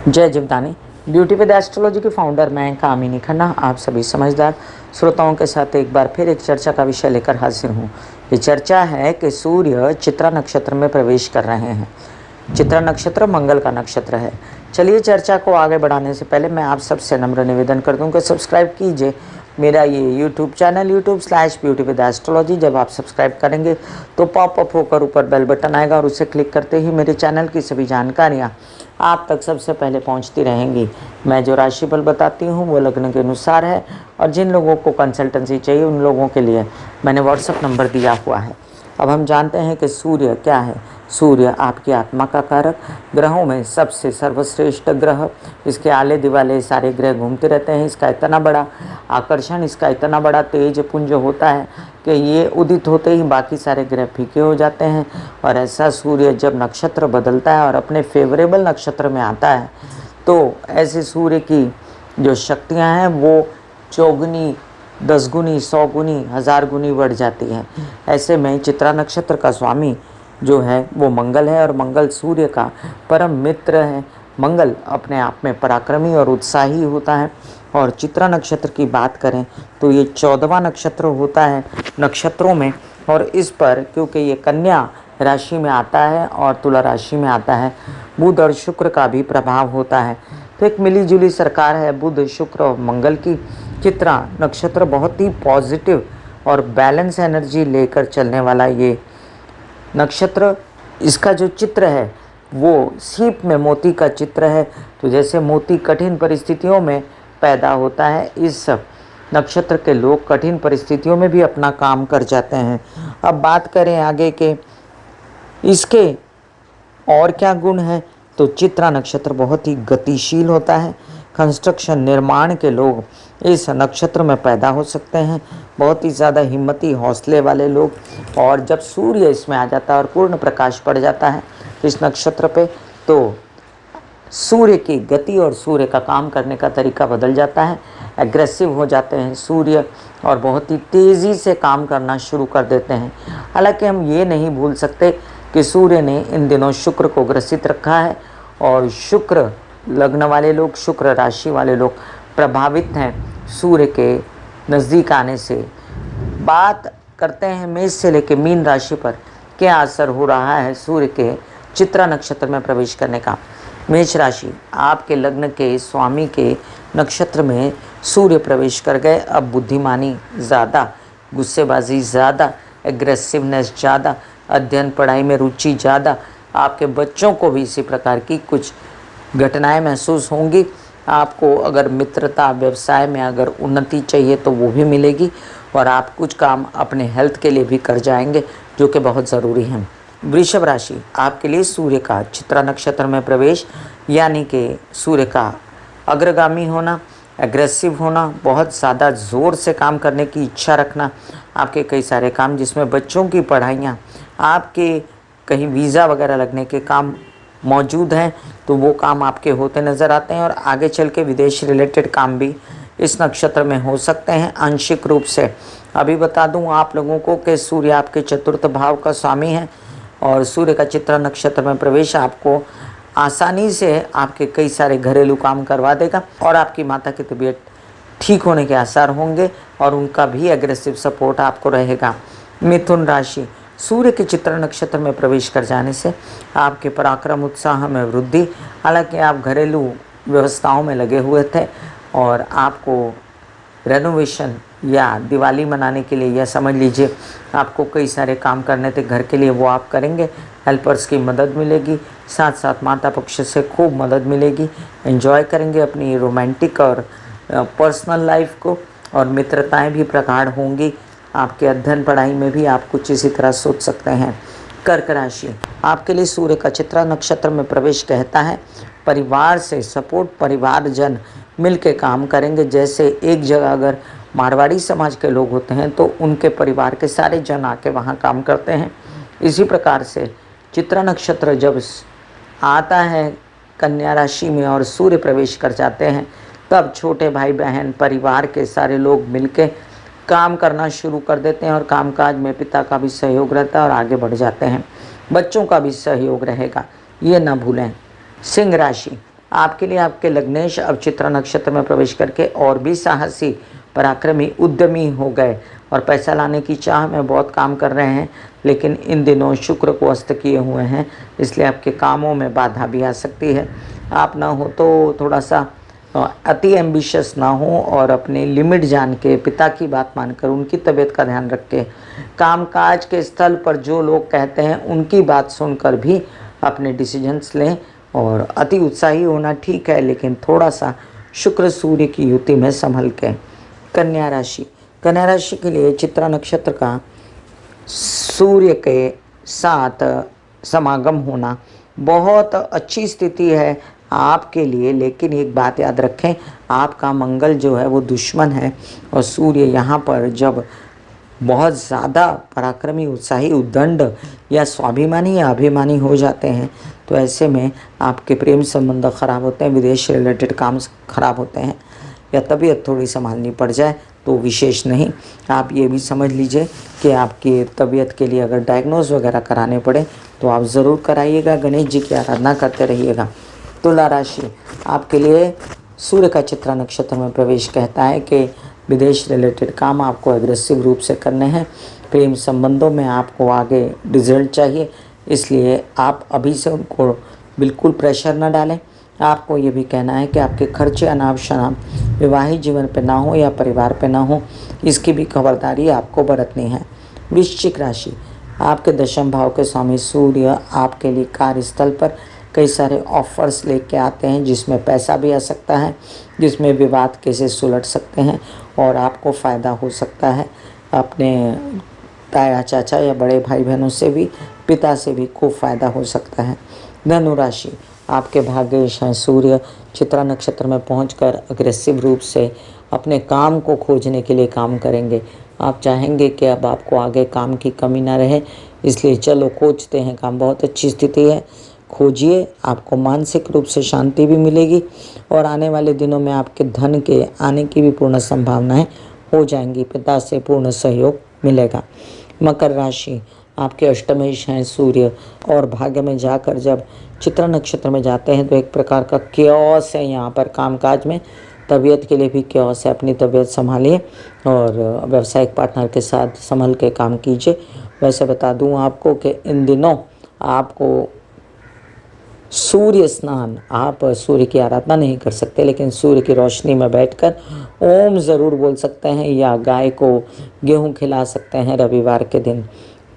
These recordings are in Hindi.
जय जीवदानी। ब्यूटी विद एस्ट्रोलॉजी के फाउंडर मैं कामिनी खन्ना आप सभी समझदार श्रोताओं के साथ एक बार फिर एक चर्चा का विषय लेकर हाजिर हूँ। ये चर्चा है कि सूर्य चित्रा नक्षत्र में प्रवेश कर रहे हैं। चित्रा नक्षत्र मंगल का नक्षत्र है। चलिए चर्चा को आगे बढ़ाने से पहले मैं आप सबसे नम्र निवेदन कर दूं कि सब्सक्राइब कीजिए मेरा ये यूट्यूब चैनल YouTube/ब्यूटी विद एस्ट्रोलॉजी। जब आप सब्सक्राइब करेंगे तो पॉपअप होकर ऊपर बेल बटन आएगा और उसे क्लिक करते ही मेरे चैनल की सभी जानकारियाँ आप तक सबसे पहले पहुंचती रहेंगी। मैं जो राशिफल बताती हूँ वो लग्न के अनुसार है और जिन लोगों को कंसल्टेंसी चाहिए उन लोगों के लिए मैंने व्हाट्सएप नंबर दिया हुआ है। अब हम जानते हैं कि सूर्य क्या है। सूर्य आपकी आत्मा का कारक, ग्रहों में सबसे सर्वश्रेष्ठ ग्रह। इसके आले दिवाले सारे ग्रह घूमते रहते हैं। इसका इतना बड़ा आकर्षण, इसका इतना बड़ा तेज पुंज होता है कि ये उदित होते ही बाकी सारे ग्रह फीके हो जाते हैं। और ऐसा सूर्य जब नक्षत्र बदलता है और अपने फेवरेबल नक्षत्र में आता है तो ऐसे सूर्य की जो शक्तियाँ हैं वो चौगुनी, 10 गुनी, 100 गुनी, 1000 गुनी बढ़ जाती है। ऐसे में चित्रा नक्षत्र का स्वामी जो है वो मंगल है और मंगल सूर्य का परम मित्र है। मंगल अपने आप में पराक्रमी और उत्साही होता है। और चित्रा नक्षत्र की बात करें तो ये 14वां नक्षत्र होता है नक्षत्रों में। और इस पर क्योंकि ये कन्या राशि में आता है और तुला राशि में आता है, बुध और शुक्र का भी प्रभाव होता है। तो एक मिली-जुली सरकार है बुध, शुक्र और मंगल की। चित्रा नक्षत्र बहुत ही पॉजिटिव और बैलेंस एनर्जी लेकर चलने वाला ये नक्षत्र। इसका जो चित्र है वो सीप में मोती का चित्र है। तो जैसे मोती कठिन परिस्थितियों में पैदा होता है, इस नक्षत्र के लोग कठिन परिस्थितियों में भी अपना काम कर जाते हैं। अब बात करें आगे के इसके और क्या गुण है तो चित्रा नक्षत्र बहुत ही गतिशील होता है। कंस्ट्रक्शन, निर्माण के लोग इस नक्षत्र में पैदा हो सकते हैं। बहुत ही ज़्यादा हिम्मती, हौसले वाले लोग। और जब सूर्य इसमें आ जाता है और पूर्ण प्रकाश पड़ जाता है इस नक्षत्र पे तो सूर्य की गति और सूर्य का काम करने का तरीका बदल जाता है। एग्रेसिव हो जाते हैं सूर्य और बहुत ही तेज़ी से काम करना शुरू कर देते हैं। हालांकि हम ये नहीं भूल सकते कि सूर्य ने इन दिनों शुक्र को ग्रसित रखा है और शुक्र लग्न वाले लोग, शुक्र राशि वाले लोग प्रभावित हैं सूर्य के नज़दीक आने से। बात करते हैं मेष से लेकर मीन राशि पर क्या असर हो रहा है सूर्य के चित्रा नक्षत्र में प्रवेश करने का। मेष राशि, आपके लग्न के स्वामी के नक्षत्र में सूर्य प्रवेश कर गए। अब बुद्धिमानी ज़्यादा, गुस्सेबाजी ज़्यादा, एग्रेसिवनेस ज़्यादा, अध्ययन पढ़ाई में रुचि ज़्यादा। आपके बच्चों को भी इसी प्रकार की कुछ घटनाएं महसूस होंगी। आपको अगर मित्रता, व्यवसाय में अगर उन्नति चाहिए तो वो भी मिलेगी। और आप कुछ काम अपने हेल्थ के लिए भी कर जाएंगे जो कि बहुत ज़रूरी है। वृषभ राशि, आपके लिए सूर्य का चित्रा नक्षत्र में प्रवेश यानी कि सूर्य का अग्रगामी होना, एग्रेसिव होना, बहुत ज़्यादा ज़ोर से काम करने की इच्छा रखना, आपके कई सारे काम जिसमें बच्चों की पढ़ाइयाँ, आपके कहीं वीज़ा वगैरह लगने के काम मौजूद हैं तो वो काम आपके होते नज़र आते हैं। और आगे चल के विदेश रिलेटेड काम भी इस नक्षत्र में हो सकते हैं आंशिक रूप से। अभी बता दूं आप लोगों को कि सूर्य आपके चतुर्थ भाव का स्वामी है और सूर्य का चित्रा नक्षत्र में प्रवेश आपको आसानी से आपके कई सारे घरेलू काम करवा देगा और आपकी माता की तबीयत ठीक होने के आसार होंगे और उनका भी एग्रेसिव सपोर्ट आपको रहेगा। मिथुन राशि, सूर्य के चित्रा नक्षत्र में प्रवेश कर जाने से आपके पराक्रम, उत्साह में वृद्धि। हालांकि आप घरेलू व्यवस्थाओं में लगे हुए थे और आपको रेनोवेशन या दिवाली मनाने के लिए या समझ लीजिए आपको कई सारे काम करने थे घर के लिए, वो आप करेंगे। हेल्पर्स की मदद मिलेगी, साथ साथ माता पक्ष से खूब मदद मिलेगी। एंजॉय करेंगे अपनी रोमांटिक और पर्सनल लाइफ को और मित्रताएं भी प्रगाढ़ होंगी। आपके अध्ययन पढ़ाई में भी आप कुछ इसी तरह सोच सकते हैं। कर्क राशि, आपके लिए सूर्य का चित्रा नक्षत्र में प्रवेश कहता है परिवार से सपोर्ट, परिवारजन मिल के काम करेंगे। जैसे एक जगह अगर मारवाड़ी समाज के लोग होते हैं तो उनके परिवार के सारे जन आके वहाँ काम करते हैं। इसी प्रकार से चित्रा नक्षत्र जब आता है कन्या राशि में और सूर्य प्रवेश कर जाते हैं तब छोटे भाई बहन, परिवार के सारे लोग मिलके काम करना शुरू कर देते हैं और कामकाज में पिता का भी सहयोग रहता है और आगे बढ़ जाते हैं। बच्चों का भी सहयोग रहेगा, ये ना भूलें। सिंह राशि, आपके लिए आपके लग्नेश अब चित्रा नक्षत्र में प्रवेश करके और भी साहसी, पराक्रमी, उद्यमी हो गए और पैसा लाने की चाह में बहुत काम कर रहे हैं। लेकिन इन दिनों शुक्र को अस्त किए हुए हैं, इसलिए आपके कामों में बाधा भी आ सकती है। आप ना हो तो थोड़ा सा अति एम्बिशियस ना हो और अपने लिमिट जान के, पिता की बात मानकर, उनकी तबीयत का ध्यान रख के, कामकाज के स्थल पर जो लोग कहते हैं उनकी बात सुनकर भी अपने डिसीजंस लें। और अति उत्साही होना ठीक है, लेकिन थोड़ा सा शुक्र सूर्य की युति में संभल के। कन्या राशि, कन्या राशि के लिए चित्रा नक्षत्र का सूर्य के साथ समागम होना बहुत अच्छी स्थिति है आपके लिए। लेकिन एक बात याद रखें, आपका मंगल जो है वो दुश्मन है और सूर्य यहाँ पर जब बहुत ज़्यादा पराक्रमी, उत्साही, उद्दंड या स्वाभिमानी या अभिमानी हो जाते हैं तो ऐसे में आपके प्रेम संबंध खराब होते हैं, विदेश रिलेटेड काम खराब होते हैं, या तबीयत थोड़ी संभालनी पड़ जाए तो विशेष नहीं। आप ये भी समझ लीजिए कि आपकी तबीयत के लिए अगर डायग्नोज वगैरह कराने पड़े तो आप ज़रूर कराइएगा। गणेश जी की आराधना करते रहिएगा। तुला राशि, आपके लिए सूर्य का चित्रा नक्षत्र में प्रवेश कहता है कि विदेश रिलेटेड काम आपको एग्रेसिव रूप से करने हैं। प्रेम संबंधों में आपको आगे रिजल्ट चाहिए, इसलिए आप अभी से उनको बिल्कुल प्रेशर न डालें। आपको ये भी कहना है कि आपके खर्चे अनाप शनाप विवाहित जीवन पे ना हो या परिवार पे ना हो, इसकी भी खबरदारी आपको बरतनी है। वृश्चिक राशि, आपके दशम भाव के स्वामी सूर्य आपके लिए कार्यस्थल पर कई सारे ऑफर्स लेके आते हैं, जिसमें पैसा भी आ सकता है, जिसमें विवाद कैसे सुलझ सकते हैं और आपको फ़ायदा हो सकता है। अपने ताया चाचा या बड़े भाई बहनों से भी, पिता से भी खूब फ़ायदा हो सकता है। धनु राशि, आपके भाग्येश हैं सूर्य चित्रा नक्षत्र में पहुंचकर अग्रेसिव रूप से अपने काम को खोजने के लिए काम करेंगे। आप चाहेंगे कि अब आपको आगे काम की कमी ना रहे, इसलिए चलो खोजते हैं काम। बहुत अच्छी स्थिति है, खोजिए, आपको मानसिक रूप से शांति भी मिलेगी और आने वाले दिनों में आपके धन के आने की भी पूर्ण संभावनाएं हो जाएंगी। पिता से पूर्ण सहयोग मिलेगा। मकर राशि, आपके अष्टमेश हैं सूर्य और भाग्य में जाकर जब चित्रा नक्षत्र में जाते हैं तो एक प्रकार का क्योस है यहाँ पर कामकाज में। तबीयत के लिए भी क्योस है, अपनी तबीयत संभालिए और व्यावसायिक पार्टनर के साथ संभल के काम कीजिए। वैसे बता दूं आपको कि इन दिनों आपको सूर्य स्नान, आप सूर्य की आराधना नहीं कर सकते, लेकिन सूर्य की रोशनी में बैठकर ओम ज़रूर बोल सकते हैं या गाय को गेहूं खिला सकते हैं रविवार के दिन।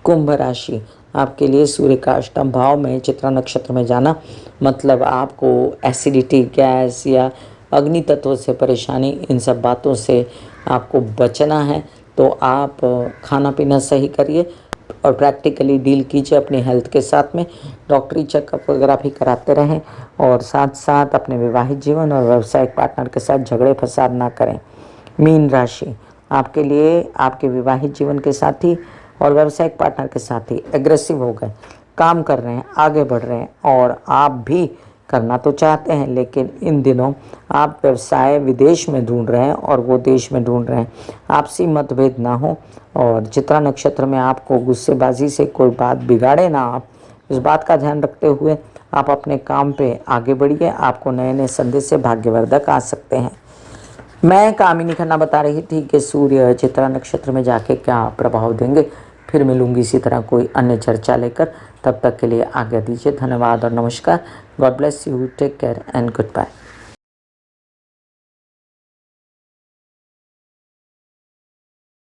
कुंभ राशि, आपके लिए सूर्य का अष्टम भाव में चित्रा नक्षत्र में जाना मतलब आपको एसिडिटी, गैस या अग्नि तत्व से परेशानी, इन सब बातों से आपको बचना है। तो आप खाना पीना सही करिए और प्रैक्टिकली डील कीजिए अपनी हेल्थ के साथ में। डॉक्टरी चेकअप वगैरह भी कराते रहें और साथ साथ अपने विवाहित जीवन और व्यावसायिक पार्टनर के साथ झगड़े फसाद ना करें। मीन राशि, आपके लिए आपके विवाहित जीवन के साथी और व्यावसायिक पार्टनर के साथी एग्रेसिव हो गए, काम कर रहे हैं, आगे बढ़ रहे हैं और आप भी करना तो चाहते हैं, लेकिन इन दिनों आप व्यवसाय विदेश में ढूंढ रहे हैं और वो देश में ढूंढ रहे हैं। आपसी मतभेद ना हो और चित्रा नक्षत्र में आपको गुस्सेबाजी से कोई बात बिगाड़े ना। आप इस बात का ध्यान रखते हुए आप अपने काम पे आगे बढ़िए। आपको नए नए संदेश से भाग्यवर्धक आ सकते हैं। मैं कामिनी खन्ना बता रही थी कि सूर्य चित्रा नक्षत्र में जाके क्या प्रभाव देंगे। फिर मिलूंगी इसी तरह कोई अन्य चर्चा लेकर। तब तक के लिए आज्ञा दीजिए। धन्यवाद और नमस्कार। God bless you, take care and good bye.